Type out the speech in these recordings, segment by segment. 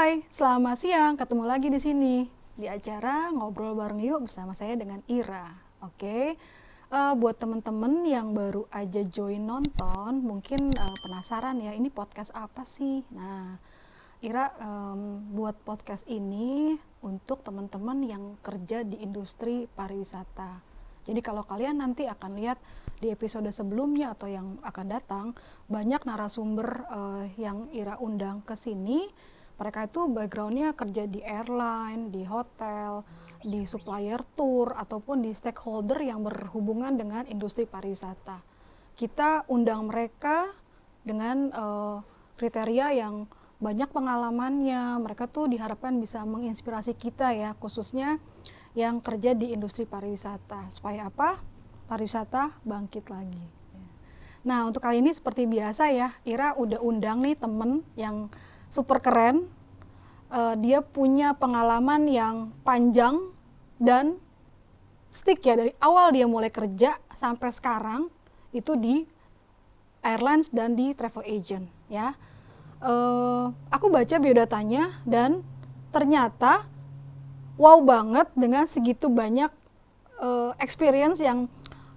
Hai, selamat siang. Ketemu lagi di sini di acara Ngobrol Bareng Yuk bersama saya dengan Ira. Oke, buat temen-temen yang baru aja join nonton, mungkin penasaran ya, ini podcast apa sih? Nah, Ira buat podcast ini untuk teman-teman yang kerja di industri pariwisata. Jadi kalau kalian nanti akan lihat di episode sebelumnya atau yang akan datang, banyak narasumber yang Ira undang ke sini. Mereka itu backgroundnya kerja di airline, di hotel, di supplier tour, ataupun di stakeholder yang berhubungan dengan industri pariwisata. Kita undang mereka dengan kriteria yang banyak pengalamannya. Mereka tuh diharapkan bisa menginspirasi kita ya, khususnya yang kerja di industri pariwisata. Supaya apa? Pariwisata bangkit lagi. Nah, untuk kali ini seperti biasa ya, Ira udah undang nih temen yang super keren. Dia punya pengalaman yang panjang dan stick ya, dari awal dia mulai kerja sampai sekarang itu di airlines dan di travel agent ya. Aku baca biodatanya dan ternyata wow banget dengan segitu banyak experience yang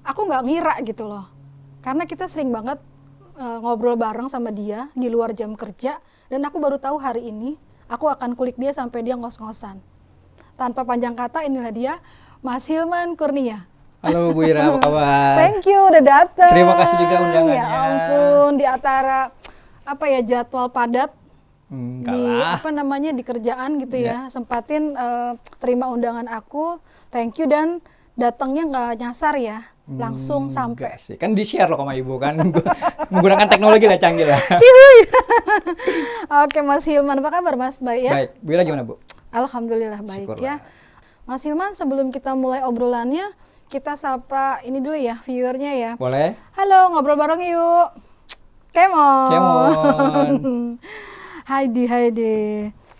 aku nggak ngira gitu loh. Karena kita sering banget ngobrol bareng sama dia di luar jam kerja, dan aku baru tahu hari ini aku akan kulik dia sampai dia ngos-ngosan. Tanpa panjang kata, inilah dia, Mas Hilman Kurnia. Halo Bu Ira, apa kabar? Thank you udah datang. Terima kasih juga undangannya. Ya ampun, di antara apa ya, jadwal padat di di kerjaan gitu ya, sempatin terima undangan aku. Thank you, dan datangnya nggak nyasar ya, langsung sampai. Sih. Kan di-share loh sama Ibu kan, menggunakan teknologi lah canggih lah. Oke Mas Hilman, apa kabar Mas? Baik ya? Baik, Bu Ira gimana Bu? Alhamdulillah baik. Syukurlah. Ya. Mas Hilman, sebelum kita mulai obrolannya, kita sapa ini dulu ya, viewernya ya. Boleh? Halo, ngobrol bareng yuk. Kemon. Kemon. Heidi.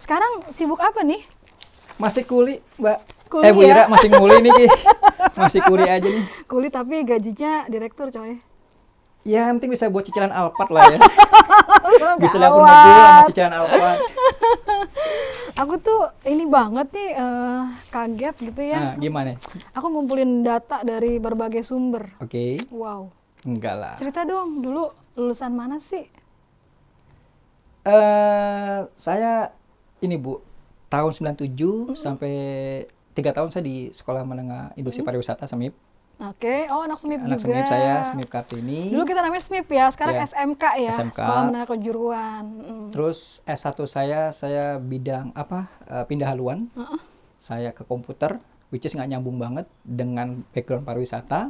Sekarang sibuk apa nih? Masih kuli, Mbak. Kuli Bu Ira masih nguli nih. Masih kuli aja nih. Kuli tapi gajinya direktur coy. Ya, yang penting bisa buat cicilan Alphard lah ya. Bisa dapur mobil sama cicilan Alphard. Aku tuh ini banget nih, kaget gitu ya. Nah, gimana? Aku ngumpulin data dari berbagai sumber. Oke. Wow. Enggak lah. Cerita dong, dulu lulusan mana sih? Saya ini Bu, tahun 97 sampai 3 tahun saya di Sekolah Menengah Industri Pariwisata SMIP. Oke, oh anak SMIP Anak juga. SMIP saya, SMIP Kartini. Dulu kita namanya SMIP ya, sekarang Ya. SMK ya, SMK. Sekolah Menengah Kejuruan. Terus S1 saya bidang pindah haluan. Saya ke komputer, which is nggak nyambung banget dengan background pariwisata.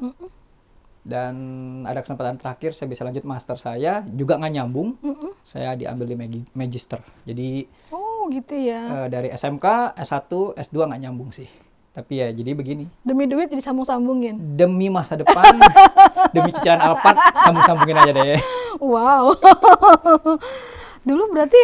Dan ada kesempatan terakhir saya bisa lanjut master saya, juga nggak nyambung. Saya diambil di Magister. Jadi Oh gitu ya. dari SMK, S1, S2 nggak nyambung sih. Tapi ya jadi begini. Demi duit jadi sambung-sambungin. Demi masa depan, demi cicilan Alphard, sambung-sambungin aja deh. Wow. Dulu berarti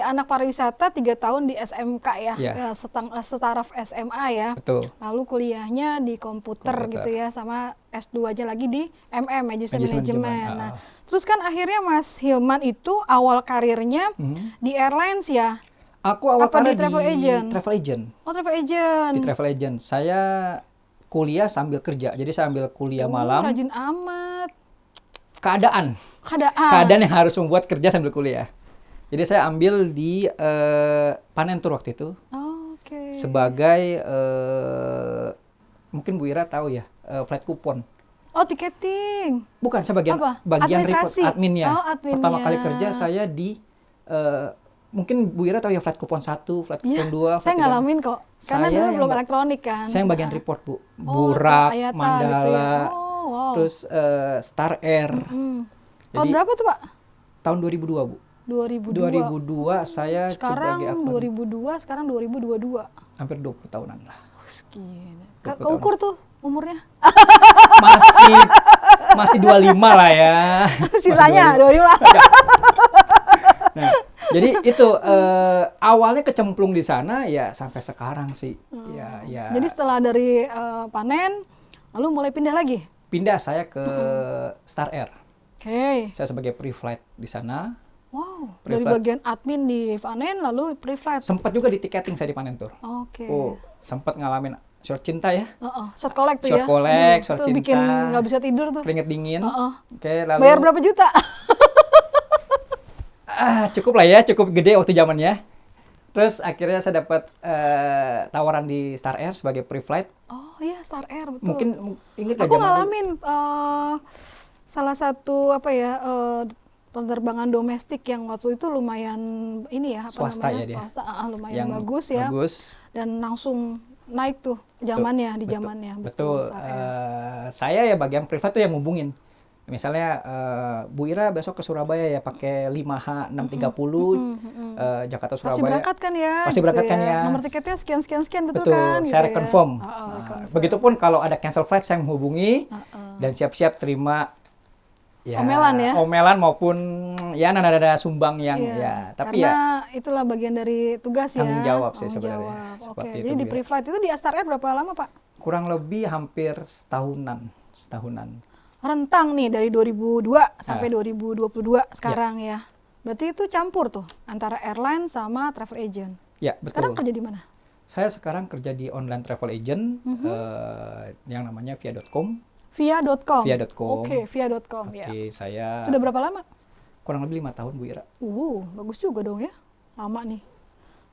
anak pariwisata 3 tahun di SMK ya, Yeah. setaraf SMA ya. Betul. Lalu kuliahnya di komputer gitu ya, sama S2 aja lagi di Management. Nah, terus kan akhirnya Mas Hilman itu awal karirnya di airlines ya. Aku awal Apa di karir travel agent? Travel agent. Oh, travel agent. Di travel agent. Saya kuliah sambil kerja. Jadi saya ambil kuliah malam. Rajin amat. Keadaan yang harus membuat kerja sambil kuliah. Jadi saya ambil di Panen Tour waktu itu. Oke. Sebagai mungkin Bu Ira tahu ya, flight coupon. Oh, tiketing. Bukan, saya bagian report adminnya. Oh, adminnya. Pertama kali kerja saya di mungkin Bu Ira tahu ya, flight coupon 1, flight coupon 2. Saya ngalamin kok. Karena dulu belum elektronik kan. Saya yang bagian report, Bu. Burak, Ayata, Mandala, gitu ya. Wow. terus Star Air. Tahun berapa tuh, Pak? Tahun 2002, Bu. 2002 saya sekarang sebagai 2002, sekarang 2022. hampir 20 tahunan lah. Gila. Keukur tuh umurnya? Masih 25 lah ya. Sisanya 25. Nah, jadi itu awalnya kecemplung di sana ya sampai sekarang sih. Ya. Jadi setelah dari Panen, lalu mulai pindah lagi? Pindah saya ke Star Air. Oke. Saya sebagai pre-flight di sana. Wow, dari Private. bagian admin di Vanen lalu pre-flight. Sempat juga di tiketing saya di Panen Tour. Oke. Oh, sempat ngalamin short cinta ya. Short collect tuh Short ya. collect, Aduh, short itu cinta. bikin nggak bisa tidur tuh. Keringet dingin. Heeh. Oke, lalu Bayar berapa juta? cukup lah ya, cukup gede waktu zamannya. Terus akhirnya saya dapat tawaran di Star Air sebagai pre-flight. Oh iya, Star Air betul. Mungkin ingat gak aku zaman ngalamin salah satu penerbangan domestik yang waktu itu lumayan ini ya, Swasta ya dia. swasta, lumayan yang bagus ya. Bagus. Dan langsung naik tuh zamannya di Betul. zamannya. Betul. Star Air. Saya ya bagian privat tuh yang ngubungin. Misalnya Bu Ira besok ke Surabaya ya pakai 5H 630 Jakarta Pasti Surabaya. berangkat kan ya? Pasti berangkat kan ya. Nomor tiketnya sekian betul Betul, kan? saya gitu reconfirm. Ya? Reconfirm. Begitupun kalau ada cancel flight saya menghubungi dan siap-siap terima ya, omelan maupun ya nada-nada sumbang yang ya tapi karena itulah bagian dari tugas ya. tanggung jawab sih Tanggung sebenarnya. jawab. Seperti Oke, itu, jadi di Bu Ira. pre-flight itu di Star Air berapa lama Pak? Kurang lebih hampir setahunan. Rentang nih dari 2002 sampai 2022 sekarang ya. Berarti itu campur tuh antara airline sama travel agent. Ya, betul. Sekarang kerja di mana? Saya sekarang kerja di online travel agent yang namanya via.com. Via.com. Via.com. Oke, via.com ya. Oke, saya Sudah berapa lama? kurang lebih 5 tahun Bu Ira. Bagus juga dong ya. Lama nih.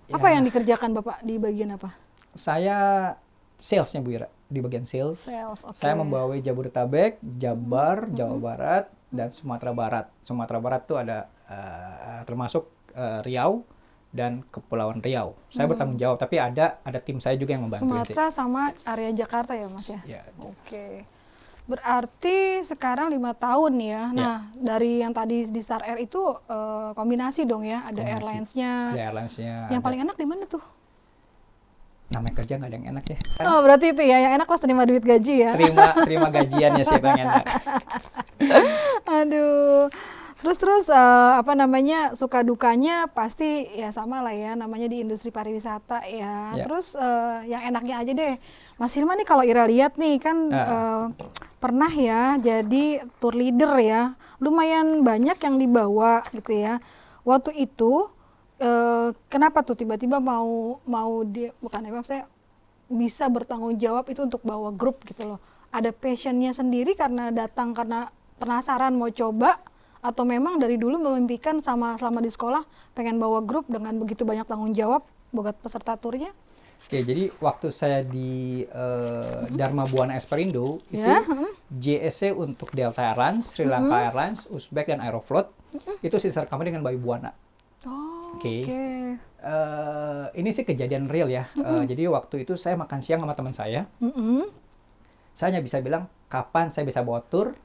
Ya. Apa yang dikerjakan Bapak di bagian apa? Saya salesnya Bu Ira, di bagian sales. Oke. Saya membawai Jabodetabek, Jabar, Jawa Barat, dan Sumatera Barat. Sumatera Barat tuh ada termasuk Riau dan Kepulauan Riau. Saya bertanggung jawab, tapi ada tim saya juga yang membantu Sumatera sama area Jakarta ya Mas ya? Ya. Oke. Berarti sekarang 5 tahun ya. Nah, dari yang tadi di Star Air itu kombinasi dong ya, ada Kombinasi. airlines-nya. Ada airlines-nya. Yang paling enak di mana tuh? Namanya kerja nggak ada yang enak ya. Oh, berarti itu ya, yang enak pas terima duit gaji ya. Terima gajian ya siapa yang enak. Aduh. Terus apa namanya, suka dukanya pasti ya sama lah ya, namanya di industri pariwisata ya. Ya. Terus yang enaknya aja deh, Mas Hilman nih kalau Ira lihat nih kan pernah ya jadi tour leader ya, lumayan banyak yang dibawa gitu ya. Waktu itu kenapa tuh tiba-tiba mau bukan apa saya bisa bertanggung jawab itu untuk bawa grup gitu loh. Ada passionnya sendiri karena datang karena penasaran mau coba, atau memang dari dulu memimpikan selama di sekolah pengen bawa grup dengan begitu banyak tanggung jawab buat peserta turnya? Oke, jadi waktu saya di Dharma Buana Esperindo itu JSC untuk Delta Airlines, Sri Lanka Airlines, Uzbek dan Aeroflot itu sister company dengan Bayu Buana. Oh, Oke. Ini sih kejadian real ya. Jadi waktu itu saya makan siang sama teman saya. Saya hanya bisa bilang kapan saya bisa bawa tour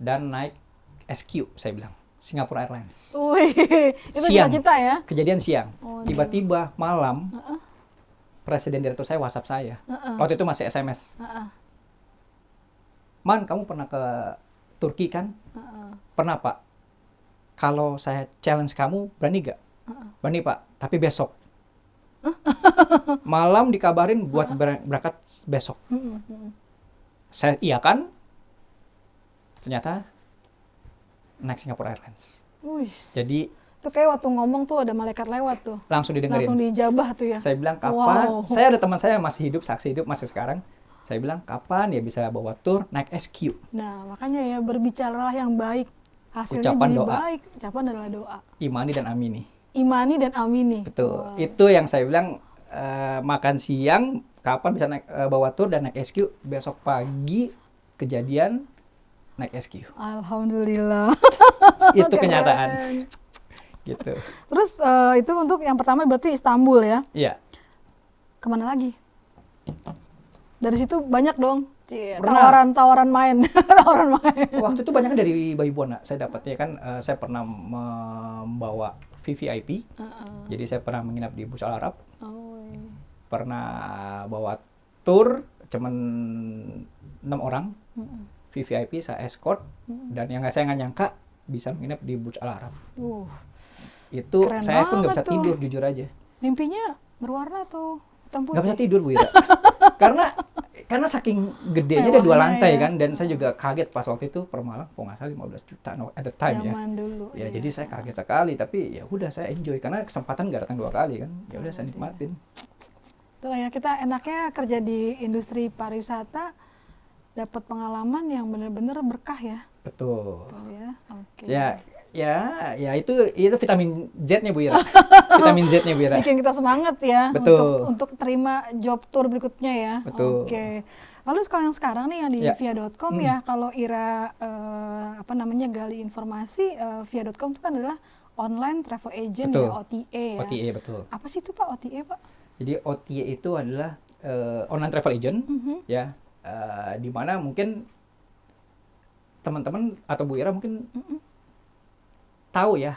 dan naik SQ, saya bilang Singapore Airlines. Wih, itu Siang. cita-cita ya? Kejadian siang. Oh, Tiba-tiba malam presiden direktur saya WhatsApp saya. Waktu itu masih SMS. Man, kamu pernah ke Turki kan? Pernah Pak. Kalau saya challenge kamu, berani gak? Berani Pak, tapi besok. Malam dikabarin buat berangkat besok. Saya iya kan? Ternyata naik Singapore Airlines. Wih. Jadi itu kayak waktu ngomong tuh ada malaikat lewat tuh. langsung didengerin. Langsung dijabah tuh ya. Saya bilang kapan? Wow. Saya ada teman saya yang masih hidup, saksi hidup masih sekarang. Saya bilang kapan ya bisa bawa tour naik SQ. Nah, makanya ya berbicaralah yang baik. Hasilnya Ucapan jadi doa. baik. Ucapan adalah doa. Imani dan amini. Imani dan amini. Betul. Wow. Itu yang saya bilang makan siang kapan bisa naik bawa tour dan naik SQ. Besok pagi kejadian naik SQ. Alhamdulillah. Itu Keren. kenyataan. Gitu. Terus itu untuk yang pertama berarti Istanbul ya. Iya. Kemana lagi? Dari situ banyak dong. Pernah. Tawaran main. Tawaran main. Waktu itu banyak dari Bayu Buana saya dapatnya kan saya pernah membawa VVIP. Jadi saya pernah menginap di Burj Al Arab. Oh, iya. Pernah bawa tour cuman 6 orang. VVIP saya escort dan yang saya nggak nyangka bisa menginap di Burj Al Arab. Itu Keren saya pun nggak bisa banget tuh. tidur jujur aja. Mimpinya berwarna tuh hitam putih. Nggak bisa tidur Bu Ira. Karena karena saking gedenya ada 2 Mewahnya lantai ya. kan, dan saya juga kaget pas waktu itu per malam kok nggak salah 15 juta at the time ya. Zaman dulu. Ya iya. jadi saya kaget sekali, tapi ya udah saya enjoy karena kesempatan nggak datang 2 kali kan. Ya udah saya nikmatin. Itulah ya, kita enaknya kerja di industri pariwisata, dapat pengalaman yang benar-benar berkah ya. Betul. Betul ya. Oke. Ya itu vitamin Z-nya Bu Ira. Vitamin Z-nya Bu Ira. Bikin kita semangat ya. Betul. Untuk terima job tour berikutnya ya. Betul. Oke. Lalu kalau yang sekarang nih yang di Ya. via.com ya, kalau Ira gali informasi, via.com itu kan adalah online travel agent Betul. ya, OTA ya. OTA betul. Apa sih itu Pak OTA Pak? Jadi OTA itu adalah online travel agent Mhm. ya, di mana mungkin teman-teman atau Bu Ira mungkin tahu ya,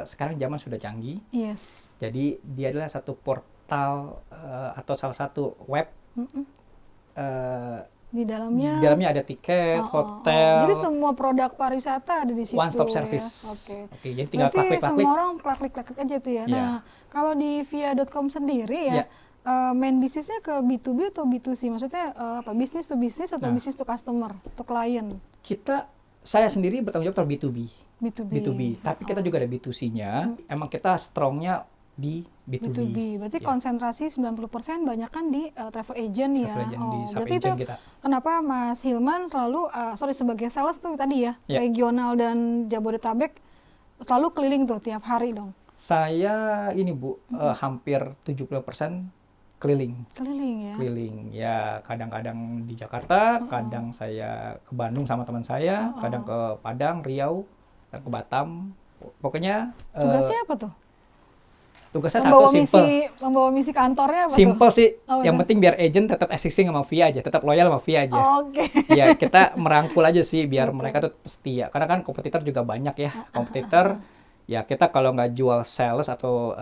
sekarang zaman sudah canggih. Yes. Jadi dia adalah satu portal atau salah satu web. Mhm. Di Di dalamnya dalamnya ada tiket, hotel, Jadi semua produk pariwisata ada di situ. one stop ya. service. Oke. Oke, jadi tinggal Berarti klik-klik. semua orang klik-klik aja tuh ya. Iya. Nah, kalau di via.com sendiri Iya. ya, main bisnisnya ke B2B atau B2C? Maksudnya bisnis to bisnis atau Nah. bisnis to customer, to klien? Saya sendiri bertanggung jawab terhadap B2B. B2B. B2B, tapi kita juga ada B2C-nya. Emang kita strongnya di B2B. B2B. Berarti Ya. konsentrasi 90% banyak kan di travel agent ya. Travel agent, di sub berarti itu agent kita. kenapa Mas Hilman selalu sebagai sales tuh tadi ya, Ya. regional dan Jabodetabek selalu keliling tuh tiap hari dong. Saya ini Bu, hampir 70% keliling. Keliling ya. Keliling. Ya, kadang-kadang di Jakarta, kadang saya ke Bandung sama teman saya, kadang ke Padang, Riau, dan ke Batam. Pokoknya Tugasnya apa tuh? tugasnya satu, simple. Membawa misi kantornya apa Simple tuh? sih. Oh, Yang benar. penting biar agent tetap existing sama VIA aja, tetap loyal sama VIA aja. Oke. Ya, kita merangkul aja sih biar mereka tuh setia. Karena kan kompetitor juga banyak ya. Kompetitor, ya kita kalau nggak jual sales atau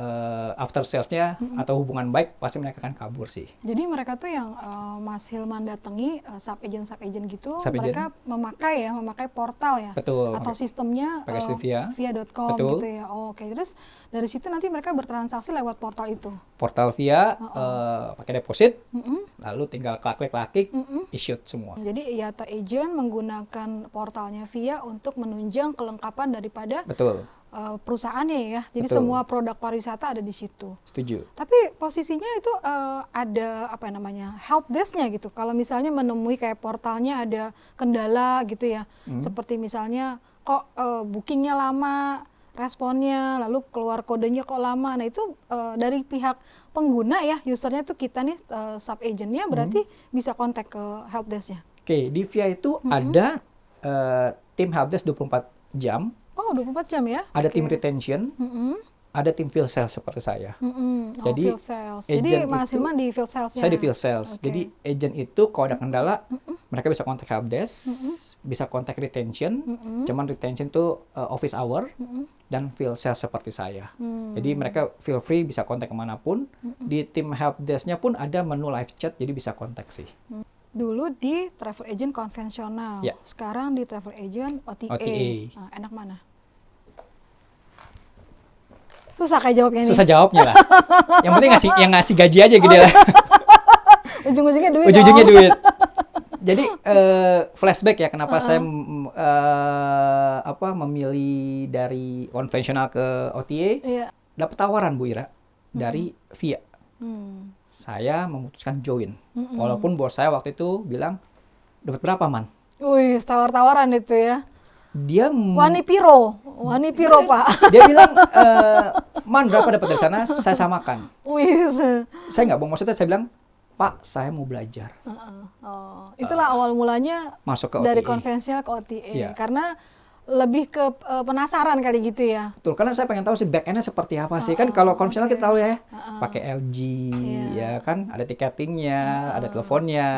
after salesnya atau hubungan baik, pasti mereka akan kabur sih. Jadi mereka tuh yang Mas Hilman datangi sub agent gitu, Sub agent. mereka memakai portal ya, Betul. atau sistemnya pakai sistem VIA. via.com Betul. gitu ya. Oh, oke, terus dari situ nanti mereka bertransaksi lewat portal itu. Portal VIA, pakai deposit, Mm-mm. lalu tinggal klik-klik, Mm-mm. issued semua. Jadi IATA agent menggunakan portalnya via untuk menunjang kelengkapan daripada Betul, perusahaannya ya. Jadi Betul. semua produk pariwisata ada di situ. setuju. Tapi posisinya itu ada help desk-nya gitu. Kalau misalnya menemui kayak portalnya ada kendala gitu ya, seperti misalnya kok bookingnya lama, responnya, lalu keluar kodenya kok lama. Nah itu dari pihak pengguna ya, usernya tuh kita nih sub agentnya berarti bisa kontak ke help desk-nya. Oke, di VIA itu ada tim helpdesk 24 jam, Oh 24 jam ya? ada Oke. tim retention, Mm-mm. ada tim field sales seperti saya. Mm-mm. Oh, Jadi, field sales. agent Jadi Mas itu- Hilman di field sales-nya. Saya di field sales. Oke. Jadi agent itu kalau ada kendala, mereka bisa kontak helpdesk, bisa kontak retention. Cuman retention itu office hour dan field sales seperti saya. Jadi mereka feel free bisa kontak kemanapun. Di tim helpdesk-nya pun ada menu live chat, jadi bisa kontak sih. Dulu di travel agent konvensional, Ya. sekarang di travel agent OTA. OTA. Nah, enak mana? Susah kayak jawabnya Susah nih. jawabnya lah. Yang penting ngasih gaji aja gede lah. Ujung-ujungnya duit. Ujung-ujungnya dong. duit. Jadi flashback ya kenapa saya memilih dari konvensional ke OTA. Iya. Dapat tawaran Bu Ira dari VIA. Hmm. Saya memutuskan join. Walaupun bos saya waktu itu bilang, dapat berapa man? Wih, tawar-tawaran itu ya. Dia Wani Piro Pak. dia bilang, man berapa dapat dari sana? Saya samakan. Wih. Saya nggak bohong, maksudnya saya bilang, Pak saya mau belajar Oh, itulah awal mulanya masuk ke dari OTA. konvensional ke OTA. Iya. Karena lebih ke penasaran kali gitu ya. Betul, karena saya pengen tahu sih back end-nya seperti apa sih. Kan kalau konvensional kita tahu ya, pakai LG, ya kan, ada tiketingnya, ada teleponnya.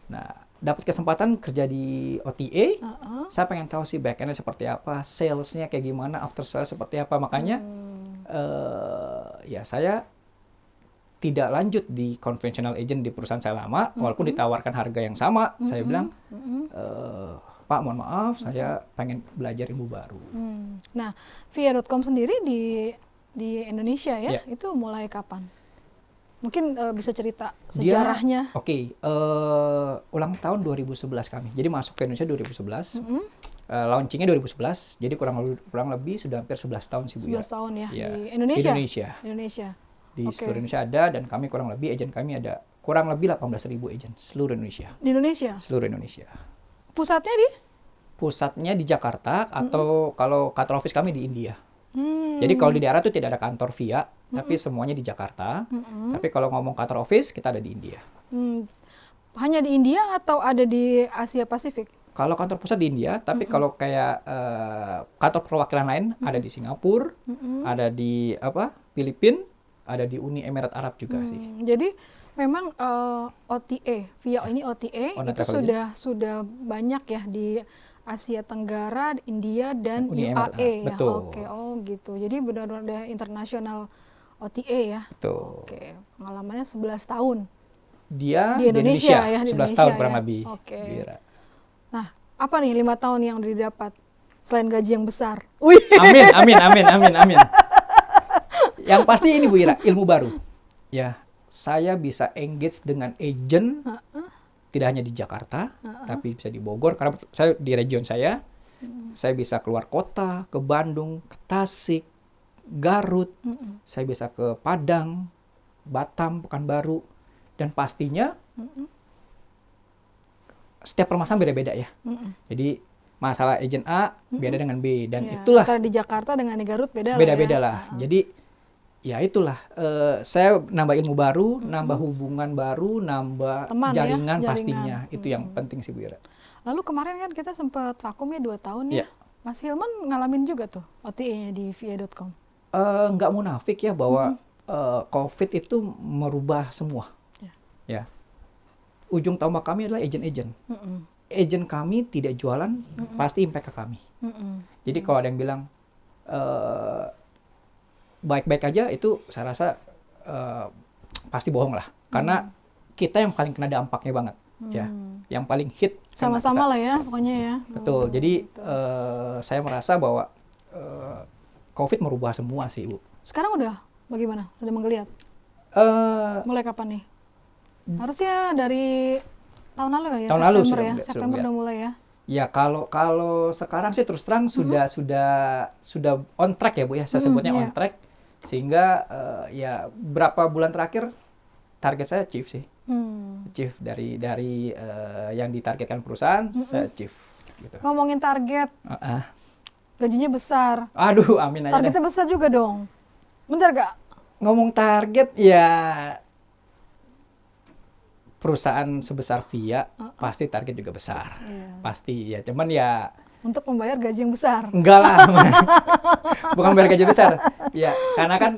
Nah, dapat kesempatan kerja di OTA, saya pengen tahu sih back end-nya seperti apa, sales-nya kayak gimana, after sales seperti apa. Makanya, ya saya tidak lanjut di conventional agent di perusahaan saya lama, walaupun ditawarkan harga yang sama. Saya bilang, Pak, mohon maaf, saya pengen belajar ilmu baru. Nah, via.com sendiri di Indonesia ya, Iya. itu mulai kapan? Mungkin bisa cerita Dia, sejarahnya. oke, ulang tahun 2011 kami. Jadi masuk ke Indonesia 2011. Launchingnya 2011. Jadi kurang lebih sudah hampir 11 tahun sih Bu 11 Ira. tahun ya Ya, di Indonesia. Indonesia. Indonesia. Di Oke. seluruh Indonesia ada, dan kami kurang lebih agent kami ada kurang lebih 18.000 agent seluruh Indonesia. Di Indonesia. Seluruh Indonesia. Pusatnya di? Pusatnya di Jakarta, atau kalau kantor office kami di India. Hmm. Jadi kalau di daerah tuh tidak ada kantor via, tapi semuanya di Jakarta. Tapi kalau ngomong kantor office, kita ada di India. Hanya di India atau ada di Asia Pasifik? Kalau kantor pusat di India, tapi kalau kayak kantor perwakilan lain ada di Singapura, ada di Filipina, ada di Uni Emirat Arab juga sih. Jadi memang OTA, via ini OTA Online itu travel sudah banyak ya di Asia Tenggara, India dan Uni Emirat UAE Arab, ya. betul. Oke, oh gitu. Jadi benar-benar internasional OTA ya. Betul. Oke, pengalamannya 11 tahun. Dia Di Indonesia ya, di 11 Indonesia tahun kurang ya. lebih. Oke. Bira. Nah, apa nih 5 tahun yang didapat selain gaji yang besar? Wih. Amin. Yang pasti ini Bu Ira, ilmu baru. Ya, saya bisa engage dengan agent tidak hanya di Jakarta, tapi bisa di Bogor, karena saya di region saya. Saya bisa keluar kota, ke Bandung, ke Tasik, Garut. Saya bisa ke Padang, Batam, Pekanbaru, dan pastinya setiap permasalahan beda-beda ya. Jadi masalah agent A beda dengan B, dan Ya, itulah antara di Jakarta dengan di Garut beda beda-beda ya. lah. Jadi ya itulah, saya nambah ilmu baru, nambah hubungan baru, nambah Teman ya, jaringan jaringan. pastinya. Itu yang penting sih Bu Ira. Lalu kemarin kan kita sempat vakum ya 2 tahun ya. Iya. Mas Hilman ngalamin juga tuh OTA-nya di via.com. Nggak munafik ya bahwa COVID itu merubah semua. Ya. Ujung tombak kami adalah agent-agent. Agent kami tidak jualan, pasti impact ke kami. Jadi kalau ada yang bilang baik-baik aja, itu saya rasa pasti bohong lah. Karena kita yang paling kena dampaknya banget. Ya, yang paling hit. Sama-sama lah ya pokoknya ya. Betul. Jadi saya merasa bahwa COVID merubah semua sih, Bu. Sekarang udah bagaimana? Sudah menggeliat? Mulai kapan nih? Harusnya dari tahun lalu ya, Tahun lalu September sudah ya. mulai- September sudah udah mulai ya. Ya kalau sekarang sih terus terang sudah on track ya Bu ya. Saya sebutnya iya. on track, sehingga ya berapa bulan terakhir target saya achieve sih. Achieve dari yang ditargetkan perusahaan, saya achieve gitu. Ngomongin target, gajinya besar. Aduh, amin aja deh. Targetnya besar juga dong. Bentar gak? Ngomong target ya, perusahaan sebesar Via pasti target juga besar. Iya. Pasti ya, cuman ya Untuk membayar gaji yang besar. enggak lah. Bukan bayar gaji besar. Ya, karena kan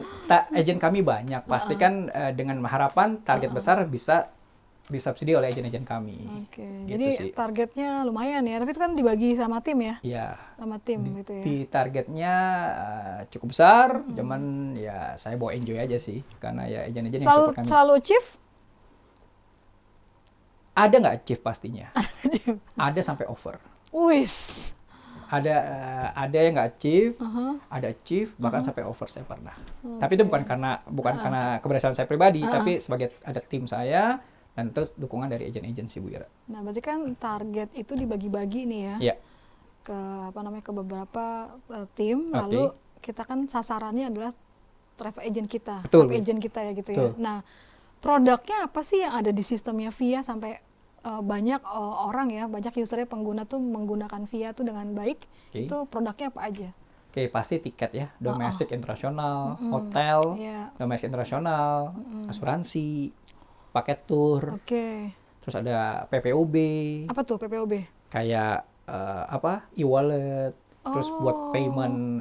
agen kami banyak. Pasti kan dengan harapan target besar bisa disubsidi oleh agen-agen kami. Oke, Gitu jadi sih. targetnya lumayan ya. Tapi itu kan dibagi sama tim ya? Ya, Sama tim gitu ya. di targetnya cukup besar, cuman ya saya bawa enjoy aja sih, karena ya agen-agen yang support kami. Selalu achieve? Ada nggak achieve pastinya? Ada sampai over. Wis. Ada yang nggak achieve, ada achieve, bahkan sampai over saya pernah. Tapi itu bukan karena keberhasilan saya pribadi, tapi sebagai ada tim saya dan terus dukungan dari agen-agen si Bu Ira. Nah, berarti kan target itu dibagi-bagi nih ya. Iya. Ke beberapa tim, lalu kita kan sasarannya adalah travel agent kita, Betul, travel agent kita ya gitu betul. ya. Nah, produknya apa sih yang ada di sistemnya Via sampai banyak orang ya, banyak usernya pengguna tuh menggunakan Via tuh dengan baik? Oke. Itu produknya apa aja? Oke, pasti tiket ya, domestik, internasional, hotel, Iya. domestik, internasional, asuransi, paket tour, Oke. terus ada PPOB, Apa tuh PPOB? kayak e-wallet, terus buat Oh. payment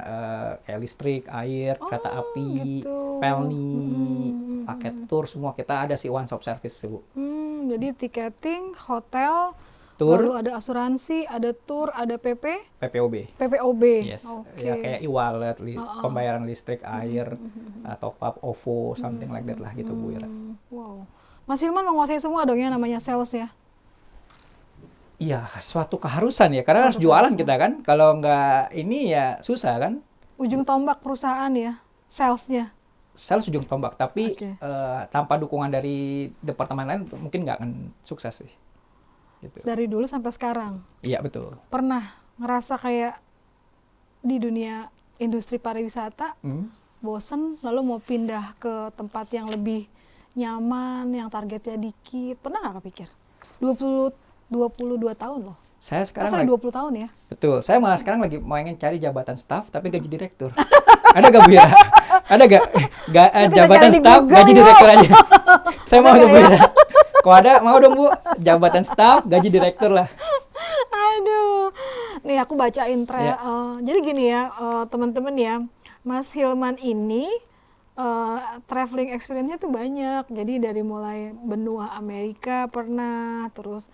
kayak listrik, air, kereta api, gitu. pelni, paket tour, semua kita ada sih one stop service Bu. Jadi tiketing, hotel, Tour, lalu ada asuransi, ada tour, ada PPOB. PPOB. Yes, Oke. ya kayak e-wallet, pembayaran listrik, air, top up, OVO, something like that lah gitu Bu Ira. Wow. Mas Hilman menguasai semua dong ya namanya sales ya? Iya, suatu keharusan ya, karena harus jualan kita kan. Kalau nggak ini ya susah kan. Ujung tombak perusahaan ya, salesnya. sales ujung tombak, tapi Oke. tanpa dukungan dari departemen lain mungkin nggak akan sukses sih. Gitu. Dari dulu sampai sekarang, Iya betul. pernah ngerasa kayak di dunia industri pariwisata, bosen, lalu mau pindah ke tempat yang lebih nyaman, yang targetnya dikit, pernah nggak kepikir? 22 tahun loh. Saya sekarang Sorry, lagi, 20 tahun ya? betul. Saya malah sekarang lagi mau ingin cari jabatan staff tapi gaji direktur. Ada gak Bu Ira? Ada gak? Bisa Jabatan cari di staff Google, gaji yuk. direktur aja. Saya mau Ada tuh Bu nggak ya? Ira. Kalau ada mau dong Bu, jabatan staff gaji direktur lah. Aduh, nih aku bacain Iya. jadi gini ya, teman-teman ya, Mas Hilman ini traveling experience-nya tuh banyak. Jadi dari mulai benua Amerika pernah, terus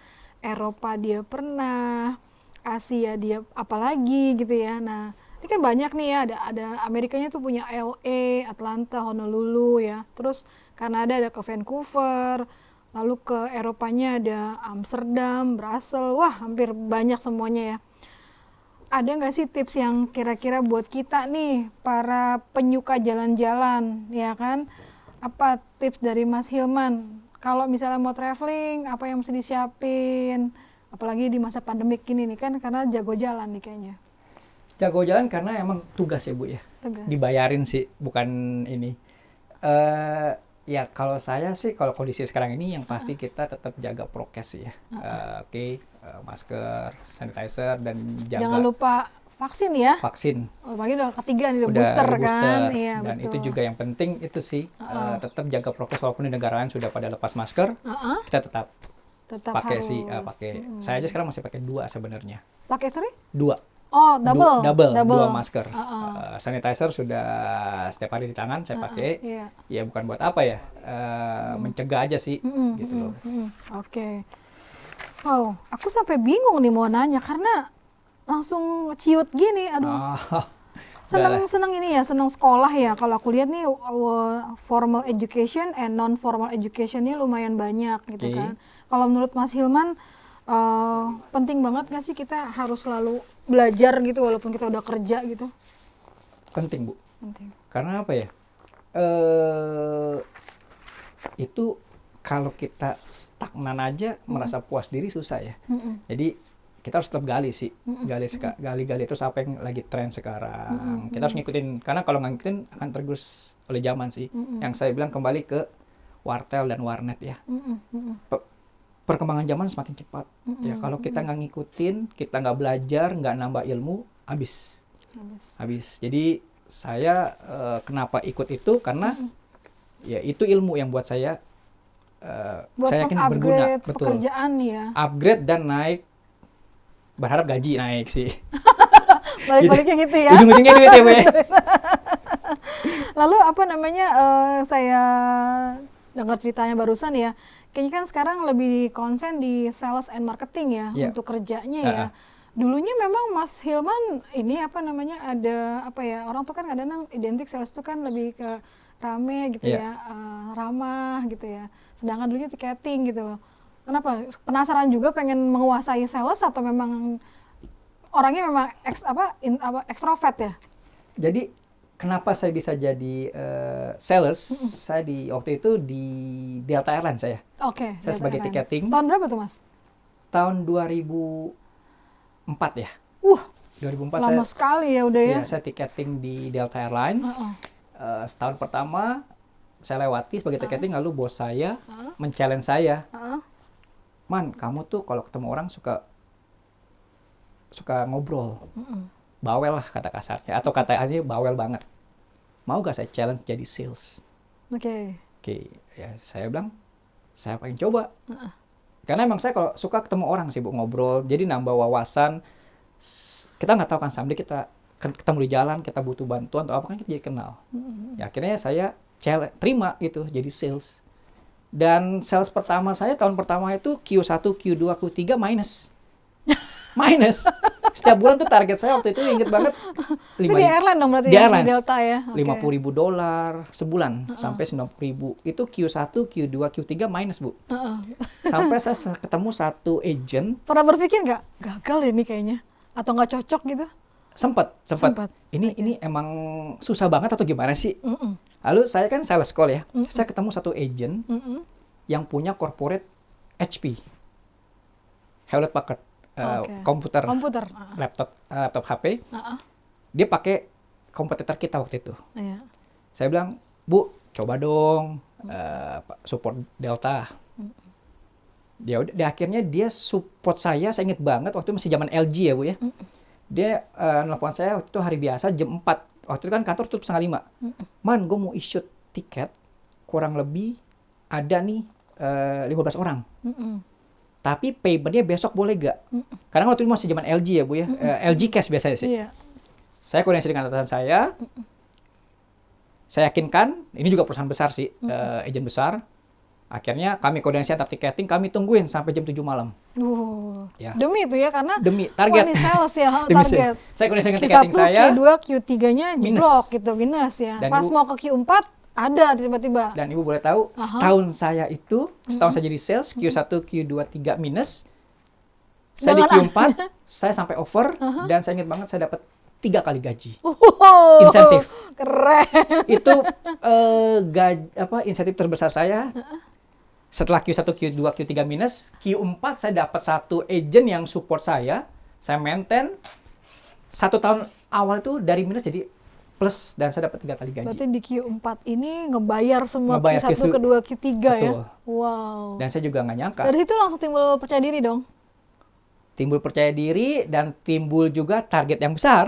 Eropa dia pernah, Asia dia apalagi gitu ya. Nah, ini kan banyak nih ya, ada Amerikanya tuh punya LA, Atlanta, Honolulu ya. Terus Kanada ada ke Vancouver, lalu ke Eropanya ada Amsterdam, Brussels, wah hampir banyak semuanya ya. Ada nggak sih tips yang kira-kira buat kita nih, para penyuka jalan-jalan, ya kan? Apa tips dari Mas Hilman? Kalau misalnya mau traveling, apa yang mesti disiapin? Apalagi di masa pandemik gini nih kan, karena jago jalan nih kayaknya. Jago jalan karena emang tugas ya Bu ya. Tegas. Dibayarin sih, bukan ini. Ya kalau saya sih, kalau kondisi sekarang ini yang pasti kita tetap jaga prokes sih ya. Oke, masker, sanitizer, dan Jangan jaga lupa vaksin ya. vaksin. Apalagi udah ketiga nih, udah Udah booster ada kan. Iya, dan betul. itu juga yang penting itu sih, tetap jaga prokes walaupun di negara lain sudah pada lepas masker, kita tetap pakai harus. sih, pakai. Saya aja sekarang masih pakai 2 sebenarnya. Pakai sorry? 2. Oh, double. Dua masker. Sanitizer sudah setiap hari di tangan saya pakai. Iya. Ya bukan buat apa ya, mencegah aja sih, gitu loh. Oke. Wow, aku sampai bingung nih mau nanya karena langsung ciut gini. Aduh, seneng ini ya, seneng sekolah ya. Kalau aku lihat nih formal education and non formal education-nya lumayan banyak gitu Oke. kan. Kalau menurut Mas Hilman penting banget nggak sih kita harus selalu belajar gitu walaupun kita udah kerja gitu? Penting Bu, Penting. karena apa ya? Itu kalau kita stagnan aja merasa puas diri susah ya. Jadi kita harus tetap gali sih, gali terus apa yang lagi tren sekarang. Kita harus ngikutin, karena kalau nggak ngikutin akan tergerus oleh zaman sih. Yang saya bilang kembali ke wartel dan warnet ya. Perkembangan zaman semakin cepat. Ya kalau kita nggak ngikutin, kita nggak belajar, nggak nambah ilmu, habis. Jadi saya kenapa ikut itu karena ya itu ilmu yang buat saya Buat saya yakin berguna, upgrade betul. pekerjaan ya. Upgrade dan naik, berharap gaji naik sih. Balik-baliknya gitu ya. Ujung-ujungnya duit ya, Bu. Lalu apa namanya, saya dengar ceritanya barusan ya, kayaknya kan sekarang lebih konsen di sales and marketing ya, Iya. untuk kerjanya ya. Dulunya memang Mas Hilman ini apa namanya, ada apa ya, orang tuh kan kadang identik sales itu kan lebih ke rame gitu Iya. ya, ramah gitu ya. Sedangkan dulunya tiketing gitu loh. Kenapa? Penasaran juga pengen menguasai sales atau memang orangnya memang ekstrovert ya? Jadi kenapa saya bisa jadi sales? Saya waktu itu di Delta Airlines saya. Oke. Saya sebagai tiketing. Tahun berapa tuh Mas? Tahun 2004 ya. 2004 Lama sekali ya udah ya. Saya tiketing di Delta Airlines. Setahun pertama saya lewati sebagai tiketing, lalu bos saya men-challenge saya. Man, kamu tuh kalau ketemu orang suka ngobrol. Bawel lah kata kasarnya, atau katanya bawel banget. Mau gak saya challenge jadi sales? Oke. Ya saya bilang, saya pengen coba. Karena emang saya kalau suka ketemu orang sih Bu, ngobrol, jadi nambah wawasan. Kita nggak tahu kan, someday kita ketemu di jalan, kita butuh bantuan atau apa kan kita jadi kenal. Ya akhirnya saya terima gitu jadi sales. Dan sales pertama saya tahun pertama itu Q1, Q2, Q3 minus. Minus. Setiap bulan tuh target saya waktu itu inget banget. Itu di airline dong berarti di ya, airlines. di Delta ya. $50,000 sebulan sampai 90.000. Itu Q1, Q2, Q3 minus Bu. Sampai saya ketemu satu agent. Pernah berpikir nggak gagal ini kayaknya? Atau nggak cocok gitu? Sempet. Sempet. Ini emang susah banget atau gimana sih? Mm-mm. Lalu saya kan sales call ya. Mm-mm. Saya ketemu satu agent Mm-mm. yang punya corporate HP, Hewlett Packard, Oke. komputer, Komputer. laptop HP. Uh-uh. Dia pakai kompetitor kita waktu itu. Iya. Saya bilang, Bu, coba dong support Delta. Dia udah, akhirnya dia support saya inget banget waktu itu masih zaman LG ya Bu ya. Dia nelfon saya waktu itu hari biasa jam 4. Waktu itu kan kantor tutup 4:30. Man, gue mau issue tiket kurang lebih ada nih 15 orang. Tapi paymentnya besok boleh gak? Karena waktu itu masih zaman LG ya Bu ya. LG cash biasanya sih. Iya. Saya koordinasi dengan atasan saya. Saya yakinkan, ini juga perusahaan besar sih, agen besar. Akhirnya kami koordinasi antar tiketing, kami tungguin sampai jam 7 malam. Ya. Demi itu ya, karena Demi target. ini sales ya, Demi target. saya koordinasi dengan Q1, tiketing saya. Q2, Q3-nya jeblok gitu, minus ya. Dan Pas Ibu- mau ke Q4, ada tiba-tiba. Dan Ibu boleh tahu, setahun saya jadi sales, Q1, Q2, 3 minus. Saya di Dengan Q4, saya sampai over, dan saya ingat banget saya dapat 3 kali gaji. Wow, Insentif. Keren. Itu insentif terbesar saya. Setelah Q1, Q2, Q3 minus, Q4 saya dapat satu agent yang support saya maintain. 1 tahun awal itu dari minus jadi plus, dan saya dapat 3 kali gaji. Berarti di Q4 ini ngebayar semua Ngebayar Q1, Q2, kedua, Q3 ya? betul. Wow. Dan saya juga nggak nyangka. Dari situ langsung timbul percaya diri dong? Timbul percaya diri dan timbul juga target yang besar.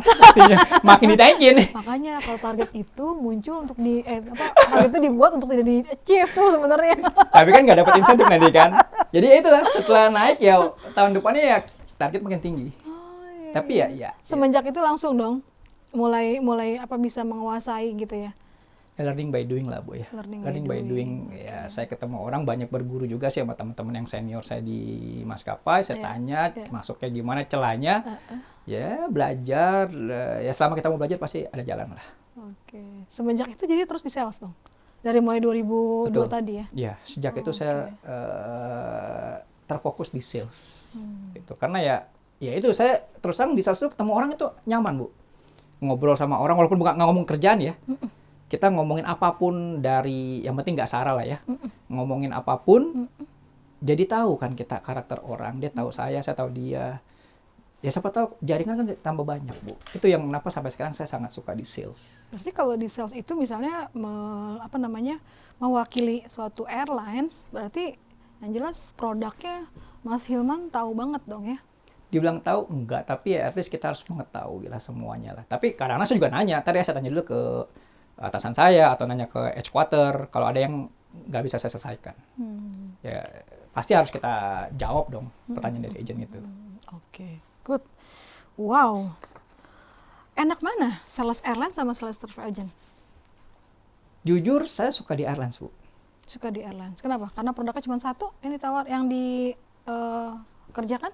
Makin ditaikin. Makanya kalau target itu muncul untuk target itu dibuat untuk tidak di-achieve tuh sebenarnya. Tapi kan nggak dapat insentif nanti kan. Jadi ya itulah, setelah naik ya tahun depannya ya target makin tinggi. Iya, Tapi ya. Semenjak itu langsung dong mulai bisa menguasai gitu ya. Learning by doing lah Bu ya. Learning by doing. Ya, saya ketemu orang, banyak berguru juga sih sama teman-teman yang senior saya di maskapai. Saya tanya masuknya gimana, celahnya. Ya belajar. Ya selama kita mau belajar pasti ada jalan lah. Oke. Semenjak itu jadi terus di sales dong? Dari mulai 2002 Betul. tadi ya? Ya, sejak itu saya terfokus di sales. Gitu. Karena ya itu saya terus terang di sales itu ketemu orang itu nyaman Bu. Ngobrol sama orang walaupun nggak ngomong kerjaan ya. Kita ngomongin apapun dari, yang penting nggak sarah lah ya. Ngomongin apapun, jadi tahu kan kita karakter orang. Dia tahu saya tahu dia. Ya siapa tahu jaringan kan tambah banyak Bu. Itu yang kenapa sampai sekarang saya sangat suka di sales. Berarti kalau di sales itu misalnya mewakili suatu airlines, berarti yang jelas produknya Mas Hilman tahu banget dong ya? Dibilang tahu enggak, tapi ya at least kita harus mengetahui lah semuanya lah. Tapi kadang-kadang saya juga nanya, tadi saya tanya dulu ke atasan saya atau nanya ke headquarter kalau ada yang nggak bisa saya selesaikan. Ya pasti harus kita jawab dong pertanyaan dari agent itu. Oke, good. Wow. Enak mana sales airline sama sales travel agent? Jujur saya suka di airlines Bu. Suka di airlines. Kenapa? Karena produknya cuma satu yang ditawar, yang dikerjakan?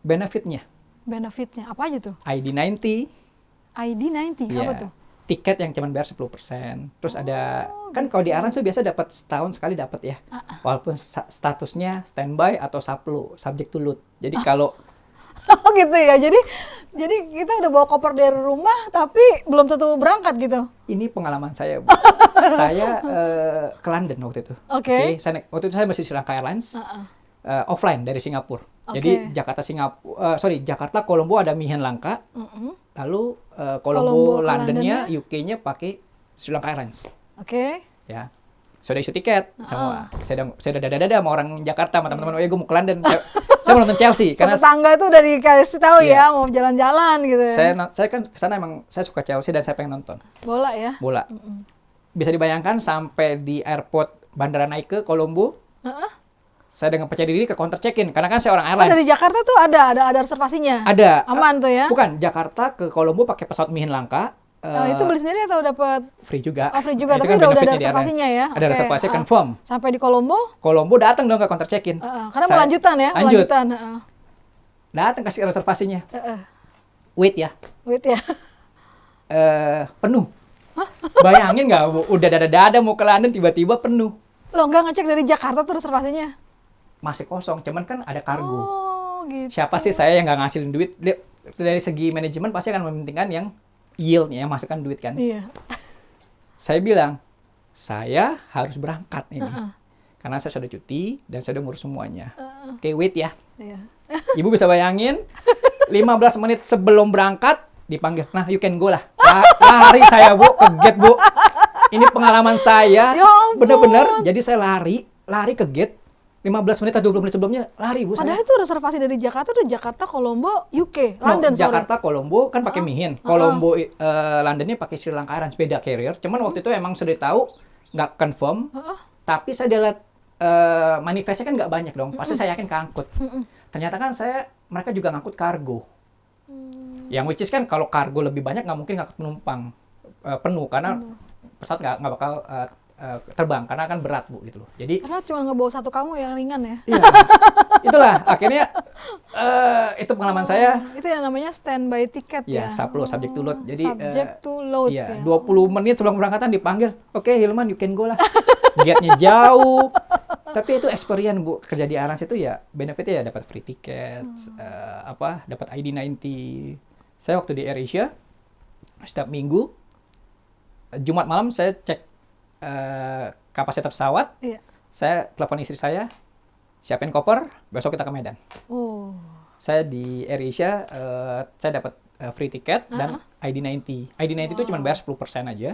Benefitnya Benefitnya apa aja tuh? ID90. ID90 Ya, apa tuh? tiket yang cuma bayar 10%. Terus ada kan kalau di airlines tuh biasa dapat setahun sekali dapat ya. Walaupun statusnya standby atau SAPLO, subject to load. Jadi kalau Oh gitu ya. Jadi kita udah bawa koper dari rumah tapi belum tentu berangkat gitu. ini pengalaman saya Bu. Saya ke London waktu itu. Oke. Waktu itu saya masih di Sri Lanka Airlines. Offline dari Singapura. Oke. Jadi Jakarta Kolombo ada Mihen Lanka. Lalu Kolombo ke Londonnya UK-nya pakai Sri Lanka Airlines. Oke. Ya. Saya udah isu tiket semua. Saya udah dada-dada sama orang Jakarta, sama teman-teman. Oh ya gue mau ke London. Saya mau nonton Chelsea karena Tetangga itu udah dikasih tahu ya mau jalan-jalan gitu ya. saya kan kesana emang saya suka Chelsea dan saya pengen nonton Bola ya. bola. Bisa dibayangkan sampai di airport bandara naik ke Kolombo. Saya dengan percaya diri ke counter check-in karena kan saya orang airlines. Dari Jakarta tuh ada reservasinya. Ada. Aman tuh ya. Bukan, Jakarta ke Kolombo pakai pesawat Mihin Lanka. Itu beli sendiri atau dapat Free juga. Oh, free juga, Itu tapi kan udah ada benefitnya di reservasinya airlines. ya. Ada Oke. reservasi confirm. Sampai di Kolombo? Kolombo datang dong ke counter check-in. Karena mau lanjutan ya, Lanjut. lanjutan. Datang kasih reservasinya. Wait ya. Wait ya. Penuh. Bayangin nggak Bu, udah dada-dada mau ke London tiba-tiba penuh. Lo nggak ngecek dari Jakarta tuh reservasinya? Masih kosong, cuman kan ada kargo. Oh gitu. Siapa sih saya yang nggak ngasilin duit? Dari segi manajemen pasti akan mementingkan yang yield-nya, yang masukkan duit kan. Iya. Saya bilang, saya harus berangkat ini. Karena saya sudah cuti dan saya udah ngurus semuanya. Oke, wait ya. Iya. Ibu bisa bayangin, 15 menit sebelum berangkat, dipanggil, nah you can go lah. Lari saya Bu, ke gate Bu. Ini pengalaman saya, Ya ampun. bener-bener. Jadi saya lari ke gate. 15 menit atau 20 menit sebelumnya, lari Bu Padahal saya. itu reservasi dari Jakarta, Colombo, UK, No, London, sorry. Jakarta, Colombo kan pakai Mihin. Colombo, Londonnya pakai Sri Lanka Airlines, beda carrier. Cuman waktu itu emang sudah tahu, nggak confirm. Tapi saya lihat manifestnya kan nggak banyak dong. Pasti saya yakin keangkut. Ternyata kan mereka juga ngangkut kargo. Yang which is kan kalau kargo lebih banyak nggak mungkin ngangkut penumpang penuh karena pesawat nggak bakal terbang karena kan berat Bu gitu loh. Jadi Karena cuma ngebawa satu kamu yang ringan ya. iya, itulah akhirnya itu pengalaman saya. Itu yang namanya standby tiket ya. Ya, SAPLO, subject to load. Jadi subject to load iya, ya. 20 menit sebelum keberangkatan dipanggil, oke Hilman you can go lah. Gate-nya jauh. Tapi itu experience Bu, kerja di Airlines itu ya benefitnya ya dapat free tiket, dapat ID90. Saya waktu di AirAsia setiap minggu Jumat malam saya cek kapasitas pesawat. Iya. Saya telepon istri saya, siapin koper, besok kita ke Medan. Oh. Saya di AirAsia, saya dapat free tiket dan ID90. ID90 itu cuma bayar 10% aja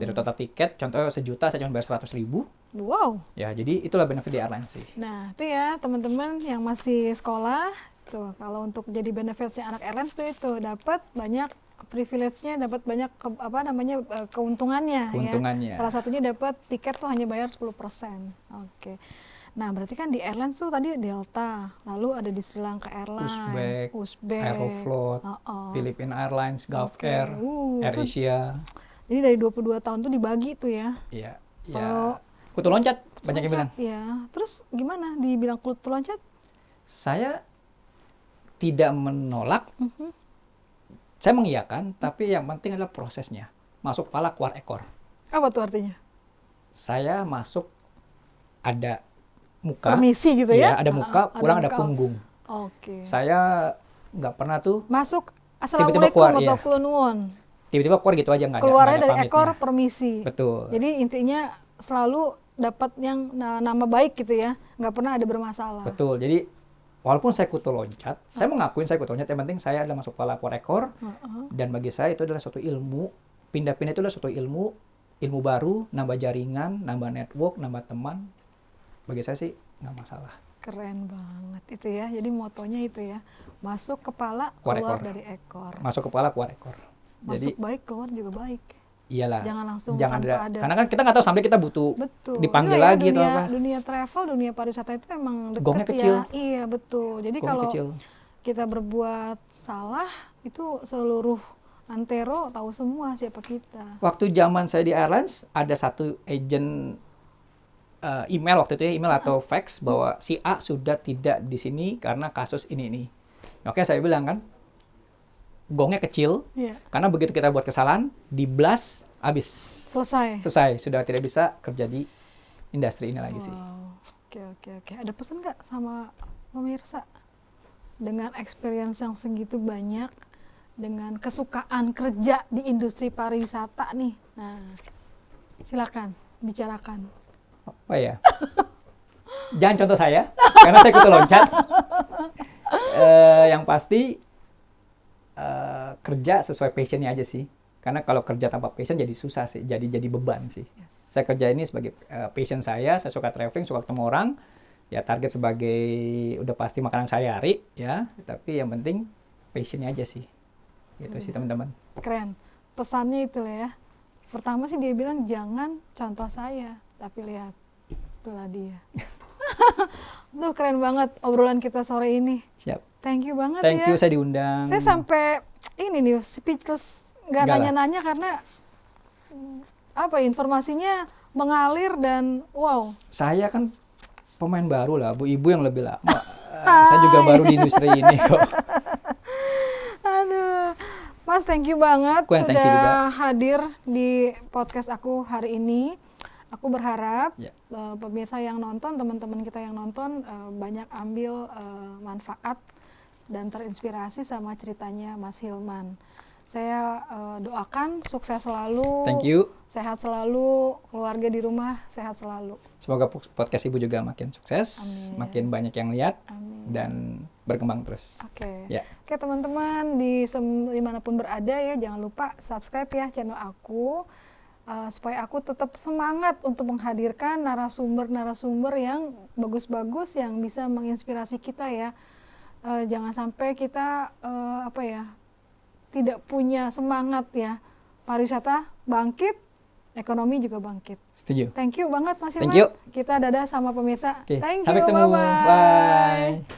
dari total tiket. Contohnya 1 juta, saya cuma bayar 100.000. Wow. Ya, jadi itulah benefit di airline sih. Nah, itu ya teman-teman yang masih sekolah, tuh kalau untuk jadi benefitsnya anak airlines tuh itu dapat banyak privilege-nya, dapat banyak keuntungannya. Keuntungannya. Ya. Salah satunya dapat tiket tuh hanya bayar 10%. Oke. Nah, berarti kan di airlines tuh tadi Delta, lalu ada di Sri Lanka Airlines, Uzbek, Aeroflot, Philippine Airlines, Gulf Air, AirAsia. Jadi dari 22 tahun tuh dibagi tuh ya. Iya. Kalau kutu loncat, banyak yang bilang. Iya. Terus gimana dibilang kutu loncat? Saya tidak menolak. Saya mengiyakan, tapi yang penting adalah prosesnya. Masuk kepala, keluar ekor. Apa tuh artinya? Saya masuk ada muka. Permisi gitu ya? Iya, ada muka, pulang ada muka. punggung. Oke. Saya nggak pernah tuh Masuk, tiba-tiba assalamualaikum keluar, atau iya. kulonwon. Tiba-tiba keluar gitu aja, nggak ada Keluarnya dari pamitnya. ekor permisi. Betul. Jadi intinya selalu dapat yang nama baik gitu ya, nggak pernah ada bermasalah. Betul. Jadi walaupun saya kutu loncat, saya mengakuin saya kutu loncat. Yang penting saya adalah masuk kepala, keluar ekor. Dan bagi saya itu adalah suatu ilmu. Pindah-pindah itu adalah suatu ilmu baru, nambah jaringan, nambah network, nambah teman. Bagi saya sih nggak masalah. Keren banget itu ya. Jadi motonya itu ya, masuk kepala, Keluar keluar ekor. dari ekor. Masuk kepala, keluar ekor. Masuk Jadi baik, keluar juga baik. iyalah. Jangan langsung Jangan tanpa ada. Karena kan kita nggak tahu sampai kita butuh Betul. dipanggil Iya ya, lagi atau apa. Dunia travel, dunia pariwisata itu emang dekat Gongnya ya. kecil. Iya betul. Jadi Gong kalau kecil. kita berbuat salah, itu seluruh antero tahu semua siapa kita. Waktu zaman saya di airlines, ada satu agent email waktu itu ya, email atau fax bahwa si A sudah tidak di sini karena kasus ini. Oke, saya bilang kan, gongnya kecil, Iya. karena begitu kita buat kesalahan, di-blast, habis. Selesai. Sudah tidak bisa kerja di industri ini lagi sih. Wow. Oke. Ada pesan nggak sama pemirsa? Dengan experience yang segitu banyak, dengan kesukaan kerja di industri pariwisata nih. Nah, silakan bicarakan. Apa ya? Jangan contoh saya, karena saya kutu loncat. Yang pasti kerja sesuai passionnya aja sih. Karena kalau kerja tanpa passion jadi susah sih, jadi beban sih. Saya kerja ini sebagai passion saya suka traveling, suka ketemu orang. Ya target sebagai udah pasti makanan sehari-hari ya, tapi yang penting passionnya aja sih. Gitu sih teman-teman. Keren. Pesannya itu lah ya. Pertama sih dia bilang jangan contoh saya, tapi lihat itulah dia. Duh keren banget obrolan kita sore ini. Siap. Thank you banget Thank ya. you, saya diundang. Saya sampai ini nih speechless, nggak Enggak lah. nanya-nanya karena apa ya, informasinya mengalir dan wow. Saya kan pemain baru lah, Bu Ibu yang lebih lama. Saya juga baru di industri ini kok. Aduh, Mas thank you banget Aku yang thank you juga. sudah hadir di podcast aku hari ini. Aku berharap Ya. pemirsa yang nonton, teman-teman kita yang nonton banyak ambil manfaat dan terinspirasi sama ceritanya Mas Hilman. Saya doakan sukses selalu, Thank you. sehat selalu, keluarga di rumah sehat selalu. Semoga podcast Ibu juga makin sukses, Amin. makin banyak yang lihat, Amin. dan berkembang terus. Oke. Ya. Oke teman-teman, dimanapun berada ya, jangan lupa subscribe ya channel aku, supaya aku tetap semangat untuk menghadirkan narasumber-narasumber yang bagus-bagus yang bisa menginspirasi kita ya. Jangan sampai kita tidak punya semangat ya. Pariwisata bangkit, ekonomi juga bangkit. Setuju. Thank you banget Mas Hilman. Thank you. Kita dadah sama pemirsa. Oke, Thank sampai you, ketemu. bye-bye. Bye.